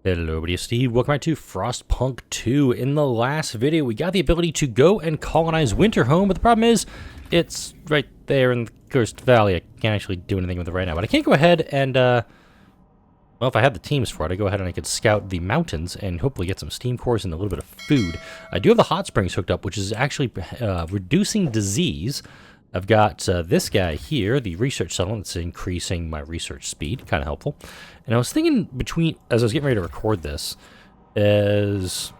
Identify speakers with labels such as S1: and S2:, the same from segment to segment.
S1: Hello everybody, it's Steve. Welcome back to Frostpunk 2. In the last video, we got the ability to go and colonize Winterhome, but the problem is, it's right there in the Cursed Valley. I can't actually do anything with it right now, but I can't go ahead and, well, if I had the teams for it, I'd go ahead and I could scout the mountains and hopefully get some steam cores and a little bit of food. I do have the hot springs hooked up, which is actually reducing disease. I've got this guy here, the research settlement, that's increasing my research speed, kind of helpful. And I was thinking between, as I was getting ready to record this, is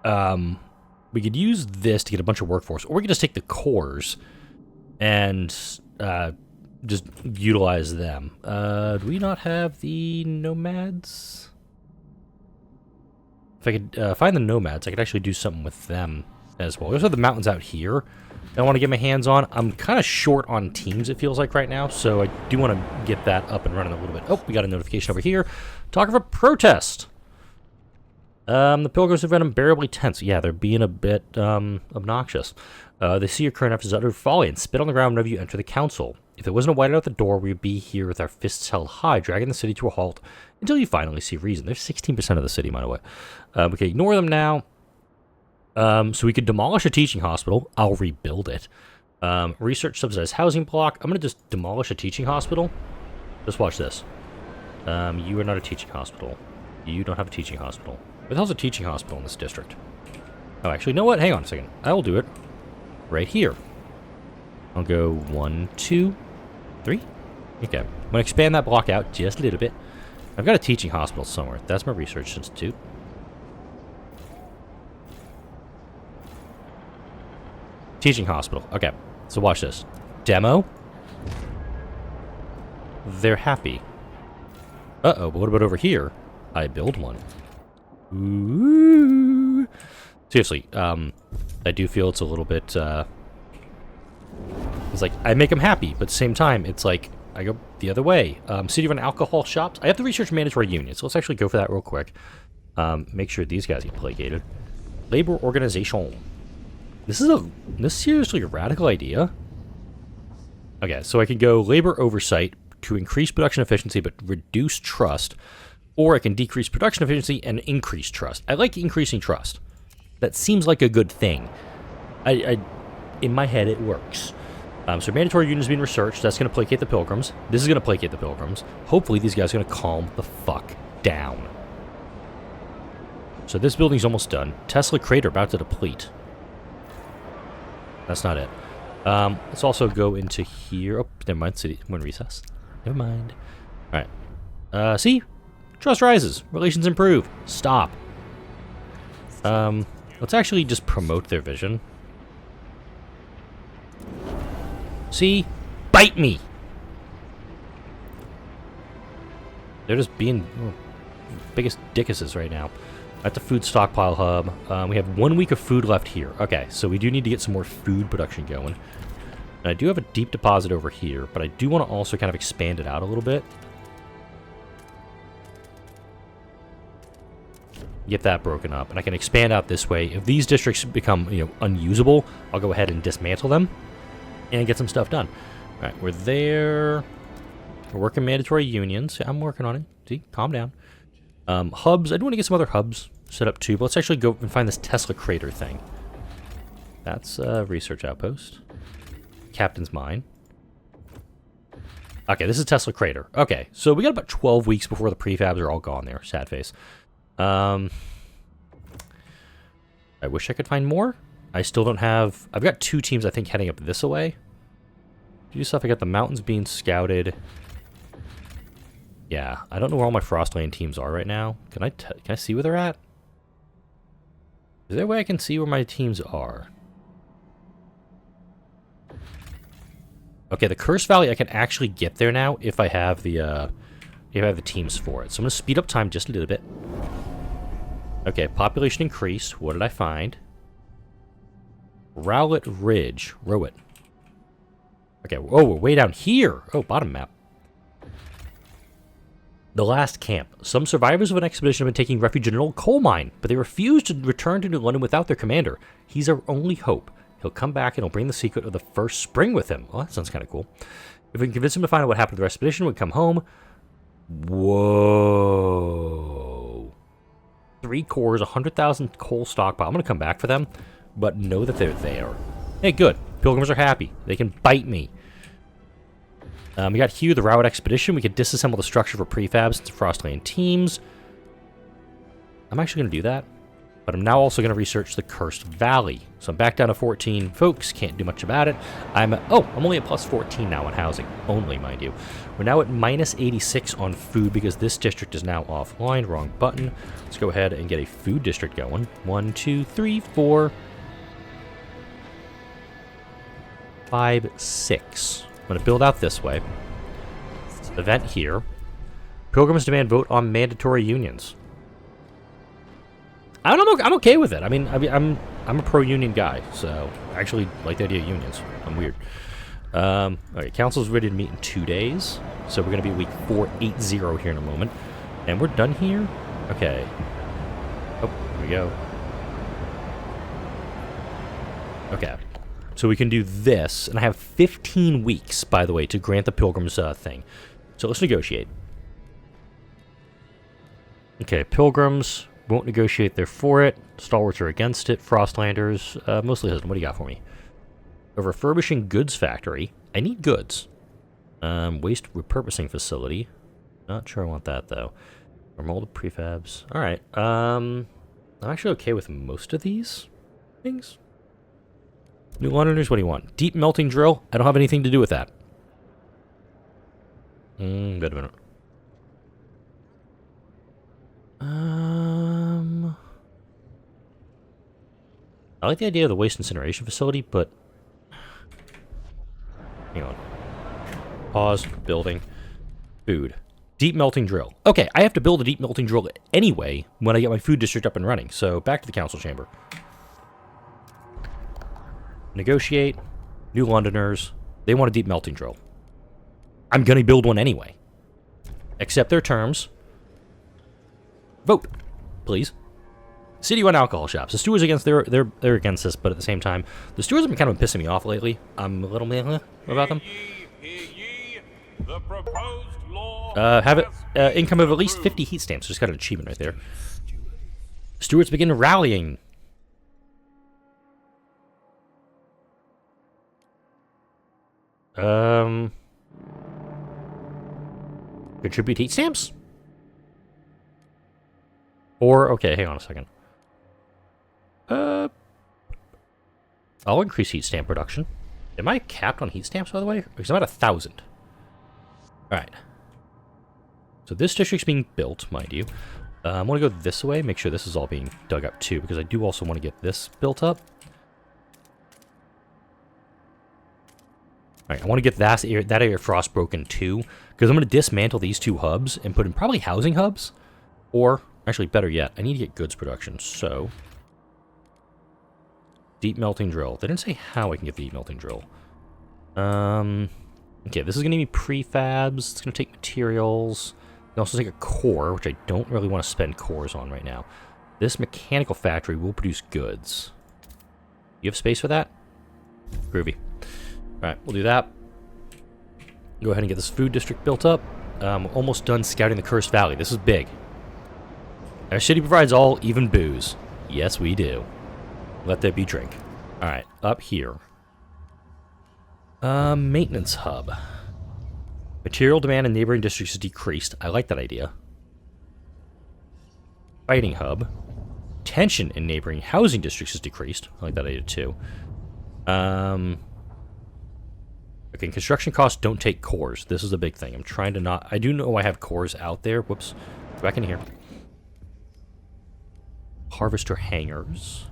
S1: we could use this to get a bunch of workforce, or we could just take the cores and just utilize them. Do we not have the nomads? If I could find the nomads, I could actually do something with them as well. We also have the mountains out here I want to get my hands on. I'm kind of short on teams, it feels like, right now, so I do want to get that up and running a little bit. Oh, we got a notification over here. Talk of a protest. The pilgrims have been unbearably tense. Yeah, they're being a bit obnoxious. They see your current efforts as utter folly and spit on the ground whenever you enter the council. If there wasn't a whiteout at the door, we'd be here with our fists held high, dragging the city to a halt until you finally see reason. There's 16% of the city, by the way. We can ignore them now. So we could demolish a teaching hospital. I'll rebuild it. Research subsidized housing block. I'm going to just demolish a teaching hospital. Just watch this. You are not a teaching hospital. You don't have a teaching hospital. Where the hell's a teaching hospital in this district? Oh, actually, you know what? Hang on a second. I will do it right here. I'll go 1, 2, 3. Okay. I'm going to expand that block out just a little bit. I've got a teaching hospital somewhere. That's my research institute. Teaching hospital. Okay, so watch this. Demo. They're happy. Uh-oh, but what about over here? I build one. Ooh. Seriously, I do feel it's a little bit, it's like, I make them happy, but at the same time, it's like, I go the other way. City run alcohol shops. I have to research mandatory unions, so let's actually go for that real quick. Make sure these guys get placated. Labor organization. This is seriously a radical idea. Okay, so I can go labor oversight to increase production efficiency but reduce trust, or I can decrease production efficiency and increase trust. I like increasing trust. That seems like a good thing. In my head, it works. So mandatory unions being researched. That's going to placate the pilgrims. This is going to placate the pilgrims. Hopefully, these guys are going to calm the fuck down. So this building's almost done. Tesla crater about to deplete. That's not it. Let's also go into here. Oh, never mind. City. We're in recess. Never mind. All right. See? Trust rises. Relations improve. Stop. Let's actually just promote their vision. See? Bite me! They're just being biggest dickuses right now. At the food stockpile hub. We have 1 week of food left here. Okay, so we do need to get some more food production going. And I do have a deep deposit over here, but I do want to also kind of expand it out a little bit. Get that broken up, and I can expand out this way. If these districts become, unusable, I'll go ahead and dismantle them and get some stuff done. All right, we're there. We're working mandatory unions. I'm working on it. See, calm down. Hubs. I do want to get some other hubs set up too, but let's actually go and find this Tesla crater thing. That's a research outpost. Captain's mine. Okay, this is Tesla crater. Okay, so we got about 12 weeks before the prefabs are all gone there. Sad face. I wish I could find more. I still don't have... I've got 2 teams, I think, heading up this way. Do stuff. I got the mountains being scouted. Yeah, I don't know where all my Frostland teams are right now. Can I see where they're at? Is there a way I can see where my teams are? Okay, the Cursed Valley, I can actually get there now if I have the teams for it. So I'm going to speed up time just a little bit. Okay, population increased. What did I find? Rowlett Ridge. Rowett. Okay, oh, we're way down here. Oh, bottom map. The last camp. Some survivors of an expedition have been taking refuge in an old coal mine, but they refuse to return to New London without their commander. He's our only hope. He'll come back and he'll bring the secret of the first spring with him. Well, that sounds kind of cool. If we can convince him to find out what happened to the expedition, we'll come home. Whoa. 3 cores, 100,000 coal stockpile. I'm going to come back for them, but know that they're there. Hey, good. Pilgrims are happy. They can bite me. We got Hugh, the Rowett Expedition. We could disassemble the structure for prefabs into Frostland teams. I'm actually going to do that. But I'm now also going to research the Cursed Valley. So I'm back down to 14 folks. Can't do much about it. I'm only at plus 14 now on housing. Only, mind you. We're now at minus 86 on food because this district is now offline. Wrong button. Let's go ahead and get a food district going. 1, 2, 3, 4, 5, 6. I'm going to build out this way. Event here. Pilgrims demand vote on mandatory unions. I'm okay with it. I mean, I'm a pro-union guy, so I actually like the idea of unions. I'm weird. Okay, council's ready to meet in 2 days, so we're going to be week 480 here in a moment. And we're done here? Okay. Oh, here we go. Okay. So we can do this, and I have 15 weeks, by the way, to grant the Pilgrims thing. So let's negotiate. Okay, Pilgrims won't negotiate, they're for it. Stalwarts are against it. Frostlanders, mostly hesitant. What do you got for me? A refurbishing goods factory. I need goods. Waste repurposing facility. Not sure I want that, though. Or molded prefabs. Alright, I'm actually okay with most of these things. New Londoners, what do you want? Deep melting drill? I don't have anything to do with that. Wait a minute. I like the idea of the waste incineration facility, but... Hang on. Pause. Building. Food. Deep melting drill. Okay, I have to build a deep melting drill anyway when I get my food district up and running. So, back to the council chamber. Negotiate. New Londoners. They want a deep melting drill. I'm gonna build one anyway. Accept their terms. Vote, please. City-run alcohol shops. The stewards against they're against this, but at the same time, the stewards have been kind of pissing me off lately. I'm a little meh about them.
S2: The proposed law
S1: have it income of at least 50 heat stamps. Just got an achievement right there. Stewards begin rallying. Contribute heat stamps? Or, okay, hang on a second. I'll increase heat stamp production. Am I capped on heat stamps, by the way? Because I'm at 1,000. Alright. So this district's being built, mind you. I want to go this way, make sure this is all being dug up too, because I do also want to get this built up. Alright, I want to get that area frost broken too, because I'm going to dismantle these 2 hubs and put in probably housing hubs. Or, actually better yet, I need to get goods production, so... Deep melting drill. They didn't say how I can get the deep melting drill. Okay, this is going to be prefabs. It's going to take materials. It can also take a core, which I don't really want to spend cores on right now. This mechanical factory will produce goods. You have space for that? Groovy. Alright, we'll do that. Go ahead and get this food district built up. We're almost done scouting the Cursed Valley. This is big. Our city provides all, even booze. Yes, we do. Let there be drink. Alright, up here. Maintenance hub. Material demand in neighboring districts is decreased. I like that idea. Fighting hub. Tension in neighboring housing districts is decreased. I like that idea too. Okay, construction costs don't take cores. This is a big thing. I'm trying to not... I do know I have cores out there. Whoops. Go back in here. Harvester hangars.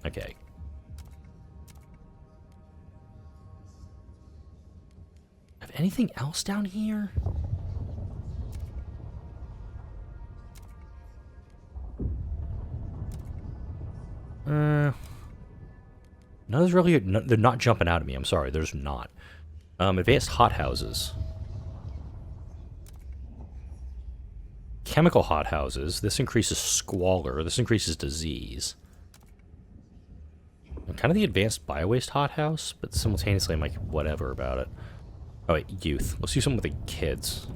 S1: Okay. Have anything else down here? No, there's really... No, they're not jumping out at me. I'm sorry, there's not. Advanced hothouses. Chemical hothouses. This increases squalor. This increases disease. I'm kind of the advanced biowaste hothouse, but simultaneously I'm like, whatever about it. Oh, wait, youth. Let's do something with the kids.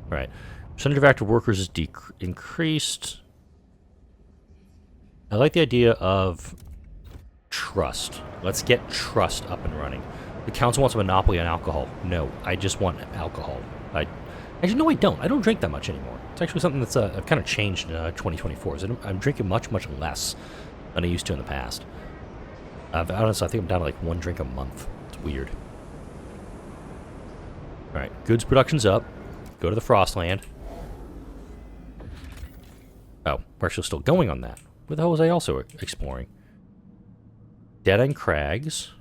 S1: Alright. Percentage of active workers is increased. I like the idea of trust. Let's get trust up and running. The council wants a monopoly on alcohol. No, I just want alcohol. Actually, no, I don't. I don't drink that much anymore. It's actually something that's I've kind of changed in 2024. So I'm drinking much less than I used to in the past. Honestly, I think I'm down to like 1 drink a month. It's weird. All right, goods production's up. Go to the Frostland. Oh, we're actually still going on that. Where the hell was I also exploring? Dead End Crags.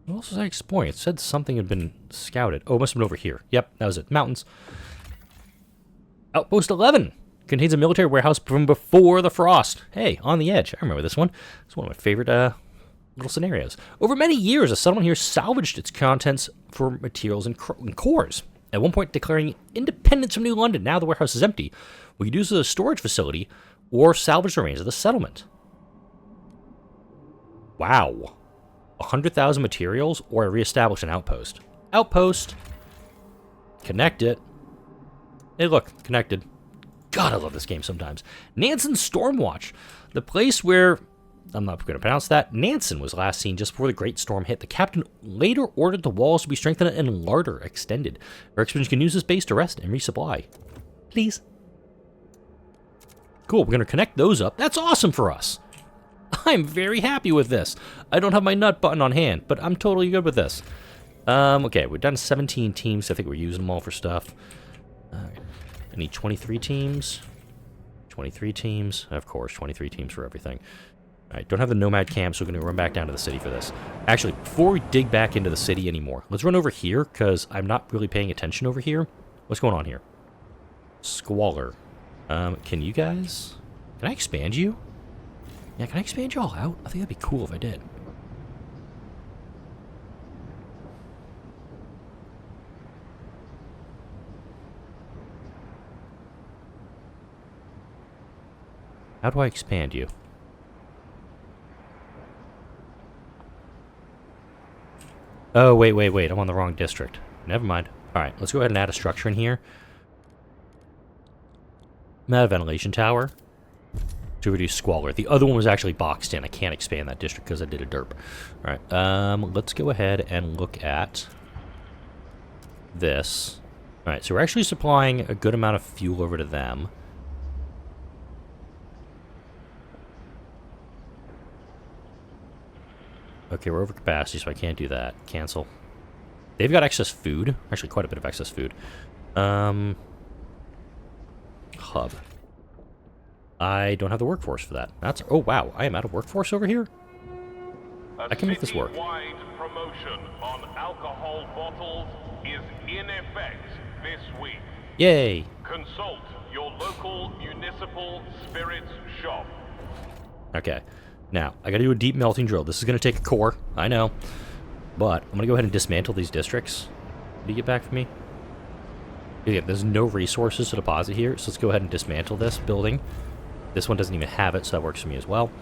S1: What else was I exploring? It said something had been scouted. Oh, it must have been over here. Yep, that was it. Mountains. Outpost 11 contains a military warehouse from before the frost. Hey, on the edge. I remember this one. It's one of my favorite little scenarios. Over many years, a settlement here salvaged its contents for materials and cores. At one point, declaring independence from New London. Now the warehouse is empty. We could use it as a storage facility or salvage the remains of the settlement. Wow. 100,000 materials or reestablish an outpost. Outpost. Connect it. Hey, look, connected. God, I love this game sometimes. Nansen Stormwatch. The place where, I'm not going to pronounce that, Nansen was last seen just before the Great Storm hit. The captain later ordered the walls to be strengthened and larder extended. Our expedition can use this base to rest and resupply. Please. Cool, we're going to connect those up. That's awesome for us. I'm very happy with this. I don't have my nut button on hand, but I'm totally good with this. Okay, we've done 17 teams. I think we're using them all for stuff. I need 23 teams. 23 teams. Of course, 23 teams for everything. All right, don't have the nomad camp, so we're going to run back down to the city for this. Actually, before we dig back into the city anymore, let's run over here, because I'm not really paying attention over here. What's going on here? Squalor. Can you guys... Can I expand you? Yeah, can I expand you all out? I think that'd be cool if I did. How do I expand you? Oh, wait. I'm on the wrong district. Never mind. Alright, let's go ahead and add a structure in here. I'm at a ventilation tower to reduce squalor. The other one was actually boxed in. I can't expand that district because I did a derp. Alright, let's go ahead and look at this. Alright, so we're actually supplying a good amount of fuel over to them. Okay, we're over capacity, so I can't do that. Cancel. They've got excess food. Actually, quite a bit of excess food. Hub. I don't have the workforce for that. That's... Oh, wow. I am out of workforce over here? I can make this work.
S2: A citywide promotion on alcohol bottles is in effect this week.
S1: Yay!
S2: Consult your local municipal spirits shop.
S1: Okay. Now, I gotta do a deep melting drill. This is gonna take a core, I know. But, I'm gonna go ahead and dismantle these districts. What do you get back from me? Yeah, there's no resources to deposit here, so let's go ahead and dismantle this building. This one doesn't even have it, so that works for me as well.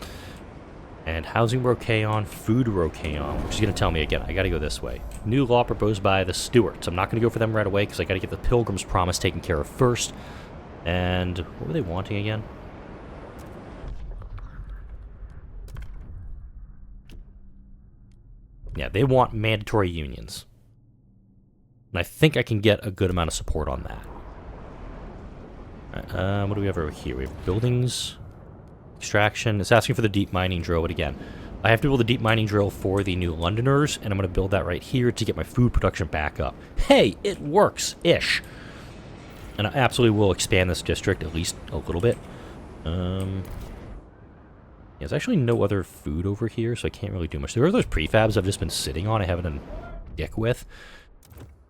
S1: And housing we're okay on, food we're okay on, which is gonna tell me again, I gotta go this way. New law proposed by the Stewards. I'm not gonna go for them right away, because I gotta get the Pilgrim's Promise taken care of first. And, what were they wanting again? Yeah, they want mandatory unions. And I think I can get a good amount of support on that. Alright, what do we have over here? We have buildings, extraction. It's asking for the deep mining drill, but again, I have to build a deep mining drill for the New Londoners, and I'm going to build that right here to get my food production back up. Hey, it works-ish! And I absolutely will expand this district at least a little bit. Yeah, there's actually no other food over here, so I can't really do much. There are those prefabs I've just been sitting on I haven't done dick with.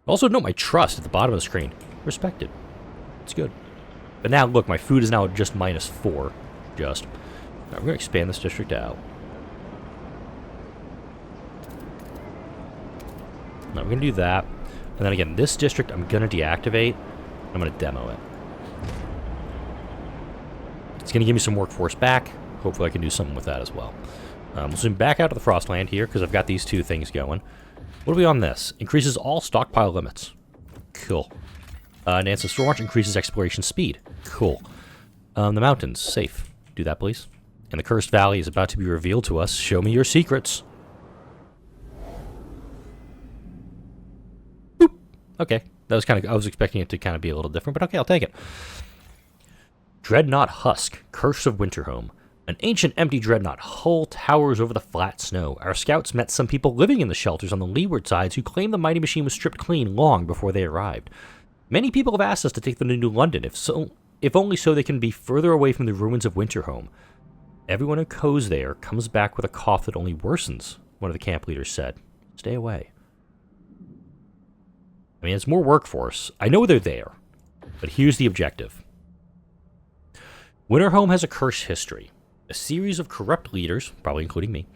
S1: Also, note my trust at the bottom of the screen. Respected. It's good. But now, look, my food is now just -4. Just. Right, we're going to expand this district out. Now, we're going to do that. And then again, this district I'm going to deactivate. I'm going to demo it. It's going to give me some workforce back. Hopefully I can do something with that as well. We'll zoom back out to the Frostland here, because I've got these two things going. What are we on this? Increases all stockpile limits. Cool. Nance's Stormwatch increases exploration speed. Cool. The mountains, safe. Do that, please. And the Cursed Valley is about to be revealed to us. Show me your secrets. Boop. Okay. That was kind of... I was expecting it to kind of be a little different, but okay, I'll take it. Dreadnought Husk, Curse of Winterhome. An ancient empty dreadnought hull towers over the flat snow. Our scouts met some people living in the shelters on the leeward sides who claimed the mighty machine was stripped clean long before they arrived. Many people have asked us to take them to New London, if only so they can be further away from the ruins of Winterhome. Everyone who goes there comes back with a cough that only worsens, one of the camp leaders said. Stay away. I mean, it's more work for us. I know they're there, but here's the objective. Winterhome has a cursed history. A series of corrupt leaders, probably including me,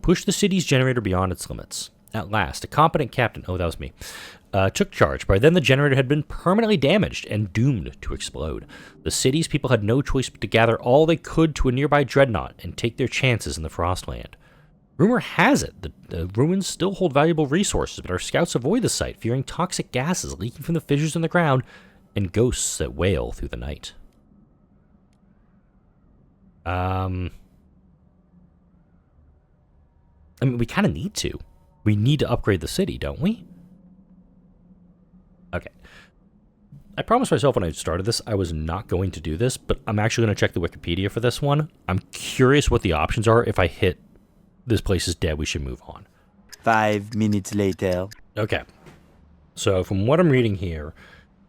S1: pushed the city's generator beyond its limits. At last, a competent captain, oh, that was me, took charge. By then, the generator had been permanently damaged and doomed to explode. The city's people had no choice but to gather all they could to a nearby dreadnought and take their chances in the Frostland. Rumor has it that the ruins still hold valuable resources, but our scouts avoid the site, fearing toxic gases leaking from the fissures in the ground and ghosts that wail through the night. I mean, we kind of need to. We need to upgrade the city, don't we? Okay. I promised myself when I started this I was not going to do this, but I'm actually going to check the Wikipedia for this one. I'm curious what the options are. If I hit this place is dead, we should move on.
S3: 5 minutes later.
S1: Okay. So from what I'm reading here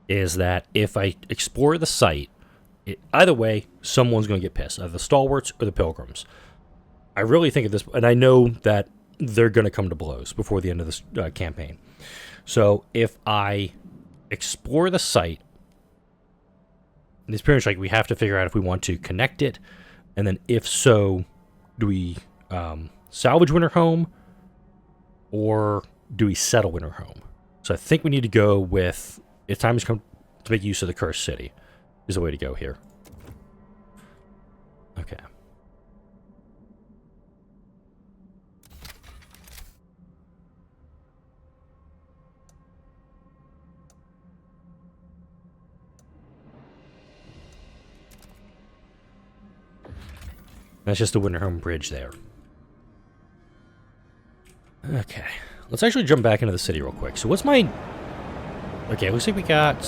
S1: is that if I explore the site, either way, someone's going to get pissed, either the stalwarts or the pilgrims. I really think of this, and I know that they're going to come to blows before the end of this campaign. So if I explore the site, it's pretty much like we have to figure out if we want to connect it, and then if so, do we salvage Winterhome, or do we settle Winterhome? So I think we need to go with, if time has come to make use of the Cursed City, is the way to go here. Okay. That's just the Winterhome Bridge there. Okay. Let's actually jump back into the city real quick. So what's my... Okay, looks like we got...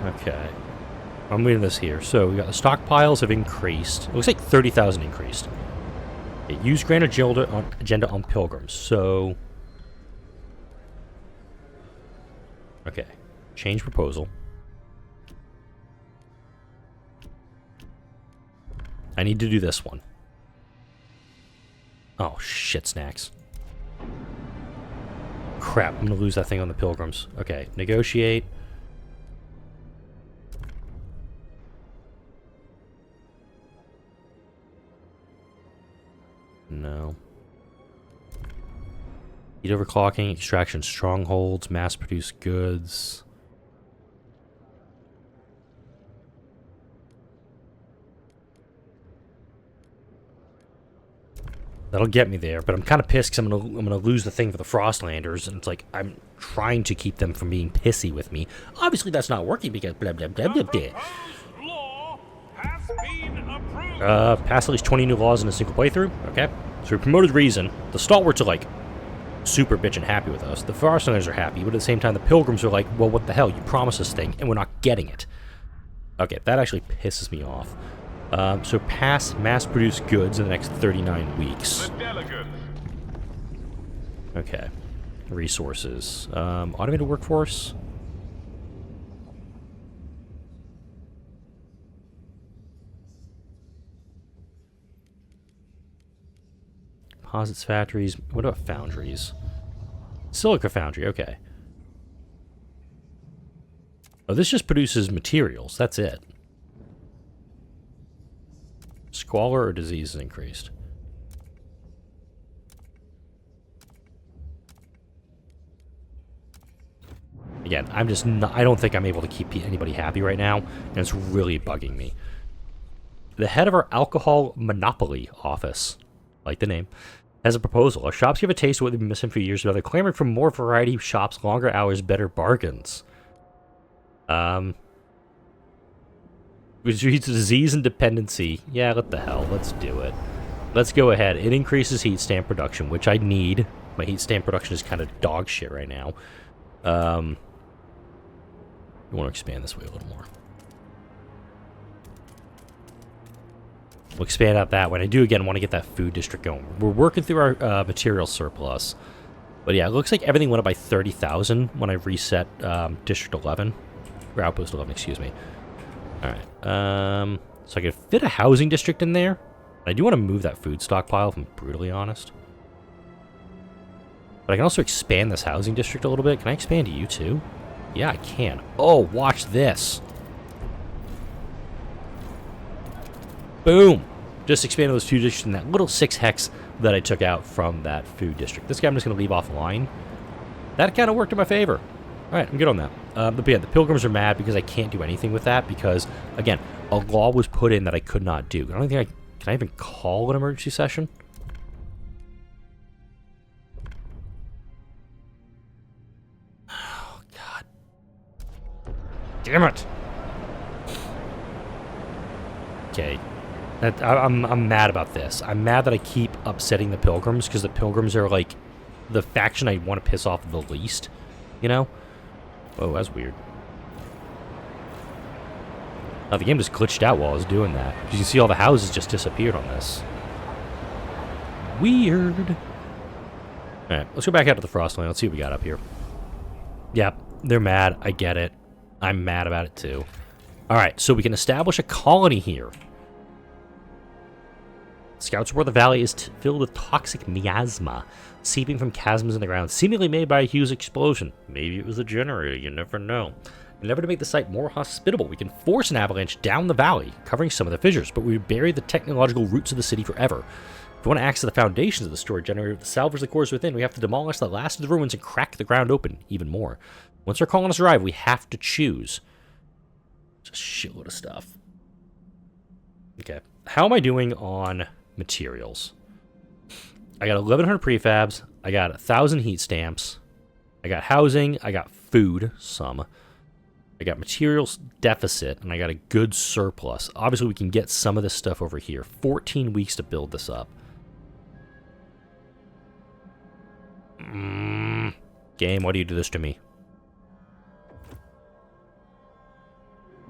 S1: Okay. I'm reading this here. So we got the stockpiles have increased. It looks like 30,000 increased. Okay, use grand agenda on pilgrims. So... Okay. Change proposal. I need to do this one. Oh, shit snacks. Crap, I'm going to lose that thing on the pilgrims. Okay, negotiate. No. Heat overclocking, extraction strongholds, mass-produce goods. That'll get me there, but I'm kind of pissed because I'm gonna lose the thing for the Frostlanders, and it's like I'm trying to keep them from being pissy with me. Obviously, that's not working because blah blah blah blah blah.
S2: Law has been approved.
S1: Pass at least 20 new laws in a single playthrough. Okay, so we promoted reason. The stalwarts are like super bitchin' happy with us. The Frostlanders are happy, but at the same time, the Pilgrims are like, well, what the hell? You promised this thing, and we're not getting it. Okay, that actually pisses me off. So pass mass-produced goods in the next 39 weeks.
S2: The delegates.
S1: Okay. Resources. Automated workforce. Deposits factories. What about foundries? Silica foundry, okay. Oh, this just produces materials. That's it. Squalor or disease is increased. Again, I'm just not, I don't think I'm able to keep anybody happy right now, and it's really bugging me. The head of our alcohol monopoly office, like the name, Has a proposal. Our shops give a taste of what they've been missing for years, but they're clamoring for more variety, shops, longer hours, better bargains. Which leads to disease and dependency. Yeah, what the hell? Let's do it. Let's go ahead. It increases heat stamp production, which I need. My heat stamp production is kind of dog shit right now. I want to expand this way a little more. We'll expand out that way. I do, again, want to get that food district going. We're working through our material surplus. But yeah, it looks like everything went up by 30,000 when I reset District 11. Or Outpost 11, excuse me. Alright. So I could fit a housing district in there. I do want to move that food stockpile, if I'm brutally honest. But I can also expand this housing district a little bit. Can I expand to you too? Yeah, I can. Oh, watch this. Boom. Just expanded those two districts in that little 6 hex that I took out from that food district. This guy I'm just going to leave offline. That kind of worked in my favor. Alright, I'm good on that. But yeah, the Pilgrims are mad because I can't do anything with that because, again, a law was put in that I could not do. I don't think can I even call an emergency session? Oh, God. Damn it. Okay. I'm mad about this. I'm mad that I keep upsetting the Pilgrims because the Pilgrims are, like, the faction I want to piss off the least, you know? Oh, that's weird. Oh, the game just glitched out while I was doing that. You can see all the houses just disappeared on this. Weird. Alright, let's go back out to the Frostland. Let's see what we got up here. Yep, they're mad. I get it. I'm mad about it too. Alright, so we can establish a colony here. Scouts report the valley is filled with toxic miasma, seeping from chasms in the ground, seemingly made by a huge explosion. Maybe it was a generator, you never know. In order to make the site more hospitable, we can force an avalanche down the valley, covering some of the fissures, but we would bury the technological roots of the city forever. If we want to access the foundations of the storage generator to salvage the cores within, we have to demolish the last of the ruins and crack the ground open even more. Once our colonists arrive, we have to choose. Just a shitload of stuff. Okay, how am I doing on materials? I got 1,100 prefabs, I got 1,000 heat stamps, I got housing, I got food, some. I got materials deficit, and I got a good surplus. Obviously, we can get some of this stuff over here. 14 weeks to build this up. Game, why do you do this to me?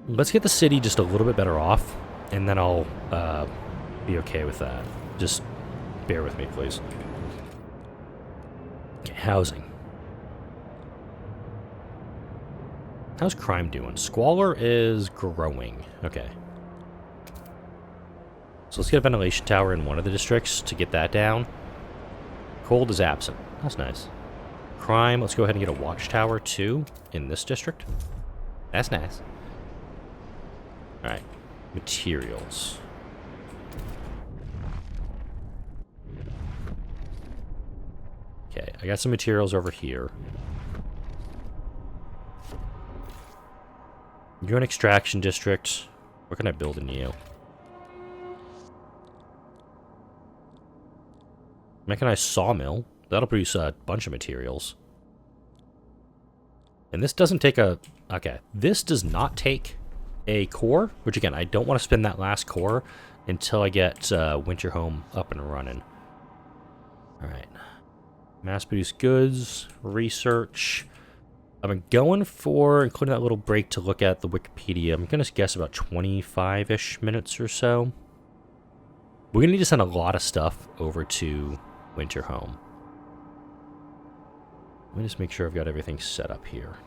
S1: Let's get the city just a little bit better off, and then I'll be okay with that. Just bear with me, please. Okay, housing. How's crime doing? Squalor is growing. Okay. So let's get a ventilation tower in one of the districts to get that down. Cold is absent. That's nice. Crime, let's go ahead and get a watchtower too in this district. That's nice. Alright. Materials. Okay, I got some materials over here. You're an extraction district. What can I build in you? Mechanized sawmill. That'll produce a bunch of materials. And this doesn't take a... Okay, this does not take a core, which again, I don't want to spend that last core until I get Winterhome up and running. Alright. Mass-produced goods, research... I'm going for, including that little break to look at the Wikipedia, I'm going to guess about 25-ish minutes or so. We're going to need to send a lot of stuff over to Winterhome. Let me just make sure I've got everything set up here.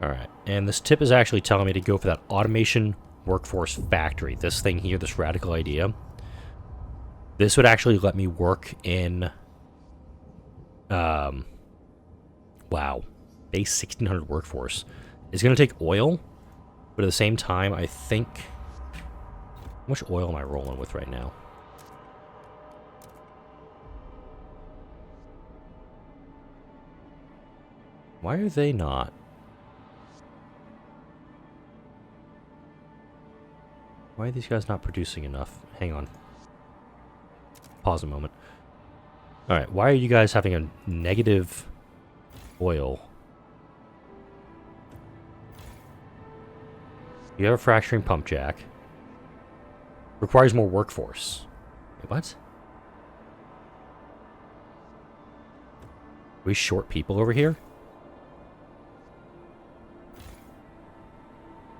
S1: Alright, and this tip is actually telling me to go for that automation workforce factory. This thing here, this radical idea. This would actually let me work in... Wow. Base 1,600 workforce. It's going to take oil, but at the same time, I think... How much oil am I rolling with right now? Why are they not? Why are these guys not producing enough? Hang on. pause a moment. Alright, why are you guys having a negative oil? You have a fracturing pump jack. Requires more workforce. Wait, what? Are we short people over here?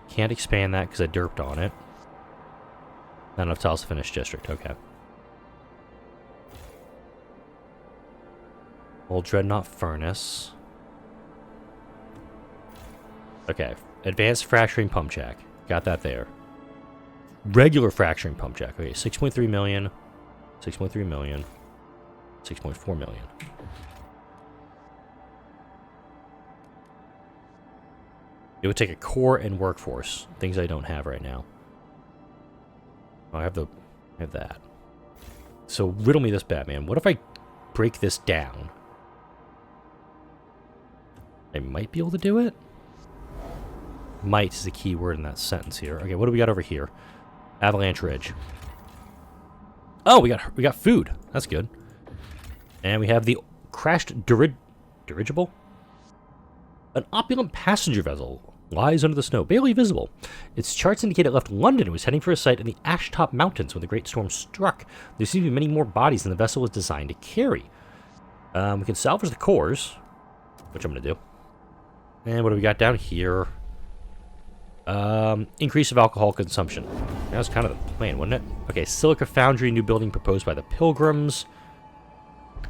S1: Can't expand that because I derped on it. Not enough tiles to finish district. Okay. Old Dreadnought Furnace. Okay. Advanced Fracturing Pump Jack. Got that there. Regular Fracturing Pump Jack. Okay, 6.3 million. 6.3 million. 6.4 million. It would take a core and workforce. Things I don't have right now. Oh, I have that. So riddle me this, Batman. What if I break this down? I might be able to do it. Might is the key word in that sentence here. Okay, what do we got over here? Avalanche Ridge. Oh, we got food. That's good. And we have the crashed dirigible. An opulent passenger vessel lies under the snow, barely visible. Its charts indicate it left London and was heading for a site in the Ashtop Mountains when the Great Storm struck. There seem to be many more bodies than the vessel was designed to carry. We can salvage the cores, which I'm going to do. And what do we got down here? Increase of alcohol consumption. That was kind of the plan, wasn't it? Okay, Silica Foundry, new building proposed by the Pilgrims.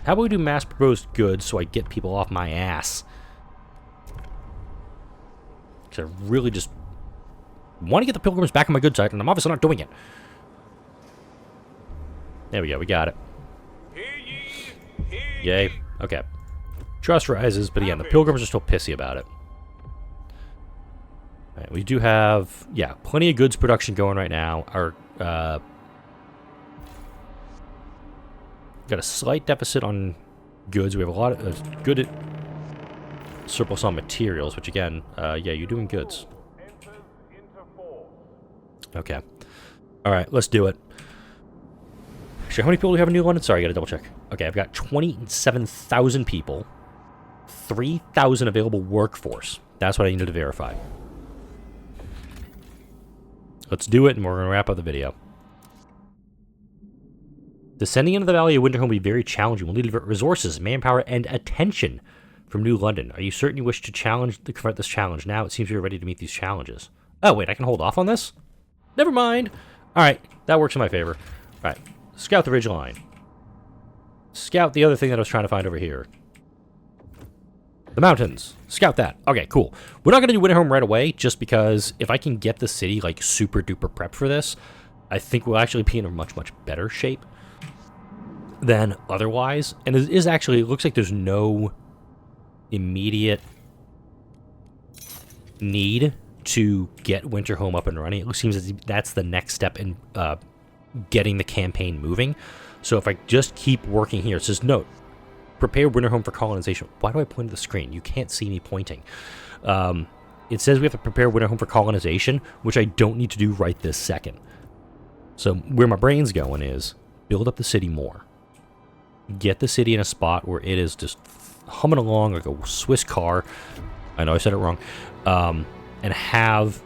S1: How about we do mass proposed goods so I get people off my ass? Because I really just want to get the Pilgrims back on my good side, and I'm obviously not doing it. There we go, we got it. Yay. Okay. Trust rises, but again, the Pilgrims are still pissy about it. Right, we do have, yeah, plenty of goods production going right now. Our got a slight deficit on goods. We have a lot of good surplus on materials, which again, yeah, you're doing goods. Okay. All right, let's do it. Actually, how many people do we have in New London? Sorry, I got to double check. Okay, I've got 27,000 people, 3,000 available workforce. That's what I needed to verify. Let's do it, and we're going to wrap up the video. Descending into the Valley of Winterhome will be very challenging. We'll need to divert resources, manpower, and attention from New London. Are you certain you wish to confront this challenge now? It seems you're ready to meet these challenges. Oh, wait, I can hold off on this? Never mind. All right, that works in my favor. All right, scout the ridge line. Scout the other thing that I was trying to find over here. The mountains. Scout that. Okay, cool. We're not going to do Winterhome right away, just because if I can get the city, like, super duper prepped for this, I think we'll actually be in a much, much better shape than otherwise. And it is actually, it looks like there's no immediate need to get Winterhome up and running. It seems as that's the next step in getting the campaign moving. So if I just keep working here, it says, note, prepare Winterhome for colonization. Why do I point to the screen? You can't see me pointing. It says we have to prepare Winterhome for colonization, which I don't need to do right this second. So where my brain's going is build up the city more. Get the city in a spot where it is just humming along like a Swiss car. I know I said it wrong. And have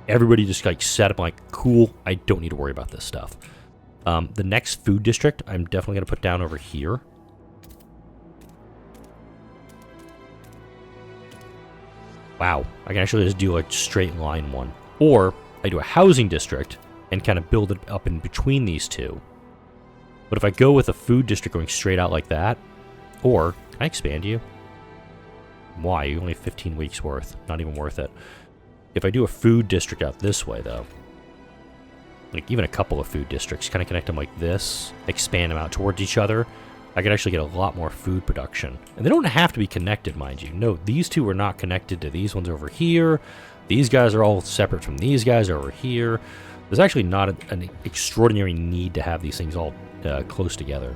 S1: everybody just like set up like, cool, I don't need to worry about this stuff. The next food district, I'm definitely going to put down over here. Wow, I can actually just do a straight line one. Or I do a housing district and kind of build it up in between these two. But if I go with a food district going straight out like that, or can I expand you? Why? You're only 15 weeks worth. Not even worth it. If I do a food district out this way, though, like even a couple of food districts, kind of connect them like this, expand them out towards each other, I could actually get a lot more food production. And they don't have to be connected, mind you. No, these two are not connected to these ones over here. These guys are all separate from these guys over here. There's actually not an extraordinary need to have these things all close together.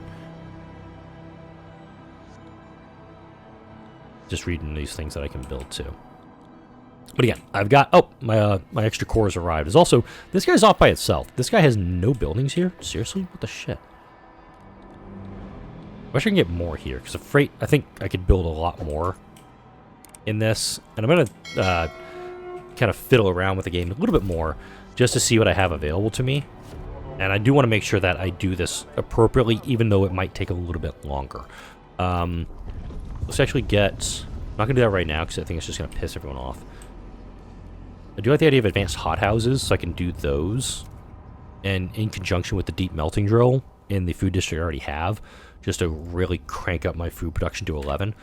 S1: Just reading these things that I can build too. But again, I've got, oh, my extra core has arrived. Is also, this guy's off by itself. This guy has no buildings here? Seriously? What the shit? wish I can get more here, because the freight, I think I could build a lot more in this. And I'm going to kind of fiddle around with the game a little bit more just to see what I have available to me. And I do want to make sure that I do this appropriately, even though it might take a little bit longer. Let's actually get... I'm not going to do that right now, because I think it's just going to piss everyone off. I do like the idea of advanced hothouses, so I can do those. And in conjunction with the deep melting drill in the food district I already have, just to really crank up my food production to 11.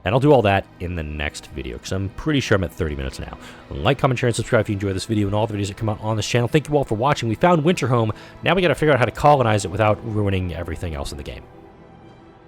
S1: And I'll do all that in the next video, because I'm pretty sure I'm at 30 minutes now. Like, comment, share, and subscribe if you enjoy this video and all the videos that come out on this channel. Thank you all for watching. We found Winterhome. Now we got to figure out how to colonize it without ruining everything else in the game.